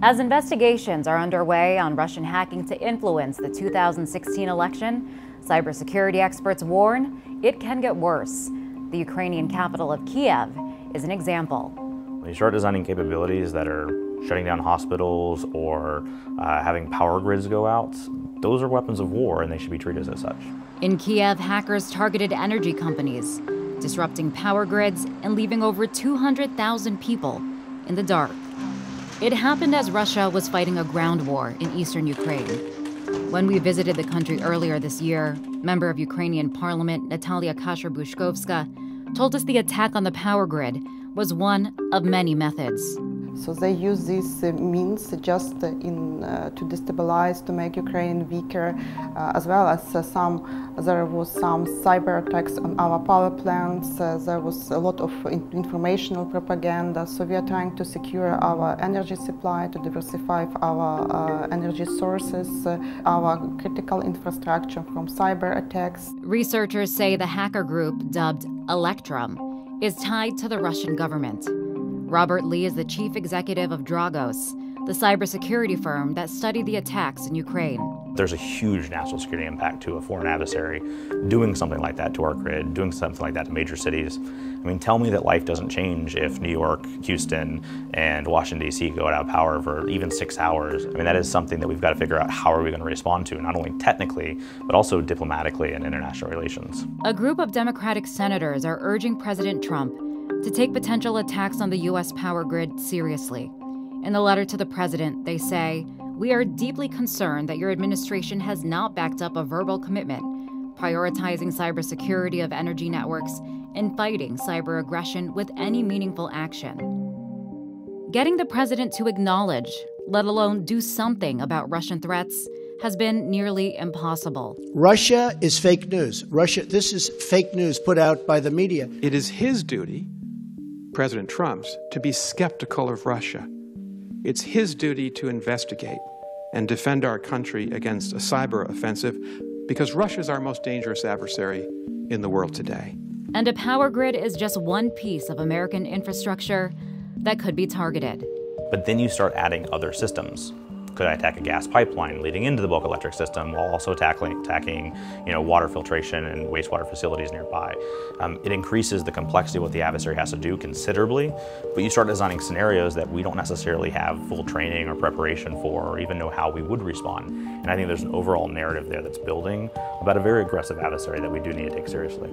As investigations are underway on Russian hacking to influence the 2016 election, cybersecurity experts warn it can get worse. The Ukrainian capital of Kiev is an example. When you start designing capabilities that are shutting down hospitals or having power grids go out, those are weapons of war and they should be treated as such. In Kiev, hackers targeted energy companies, disrupting power grids and leaving over 200,000 people in the dark. It happened as Russia was fighting a ground war in eastern Ukraine. When we visited the country earlier this year, member of Ukrainian parliament Natalia Kasher-Bushkovska told us the attack on the power grid was one of many methods. So they use these means just to destabilize, to make Ukraine weaker, as well as there was some cyber attacks on our power plants. There was a lot of informational propaganda. So we are trying to secure our energy supply, to diversify our energy sources, our critical infrastructure from cyber attacks. Researchers say the hacker group, dubbed Electrum, is tied to the Russian government. Robert Lee is the chief executive of Dragos, the cybersecurity firm that studied the attacks in Ukraine. There's a huge national security impact to a foreign adversary doing something like that to our grid, doing something like that to major cities. I mean, tell me that life doesn't change if New York, Houston, and Washington, D.C. go out of power for even 6 hours. I mean, that is something that we've got to figure out how are we going to respond to, not only technically, but also diplomatically and international relations. A group of Democratic senators are urging President Trump to take potential attacks on the U.S. power grid seriously. In the letter to the president, they say, "We are deeply concerned that your administration has not backed up a verbal commitment, prioritizing cybersecurity of energy networks and fighting cyber aggression with any meaningful action." Getting the president to acknowledge, let alone do something about Russian threats, has been nearly impossible. Russia is fake news. This is fake news put out by the media. It is his duty, President Trump's, to be skeptical of Russia. It's his duty to investigate and defend our country against a cyber offensive because Russia is our most dangerous adversary in the world today. And a power grid is just one piece of American infrastructure that could be targeted. But then you start adding other systems. Could I attack a gas pipeline leading into the bulk electric system while also attacking water filtration and wastewater facilities nearby? It increases the complexity of what the adversary has to do considerably, but you start designing scenarios that we don't necessarily have full training or preparation for or even know how we would respond. And I think there's an overall narrative there that's building about a very aggressive adversary that we do need to take seriously.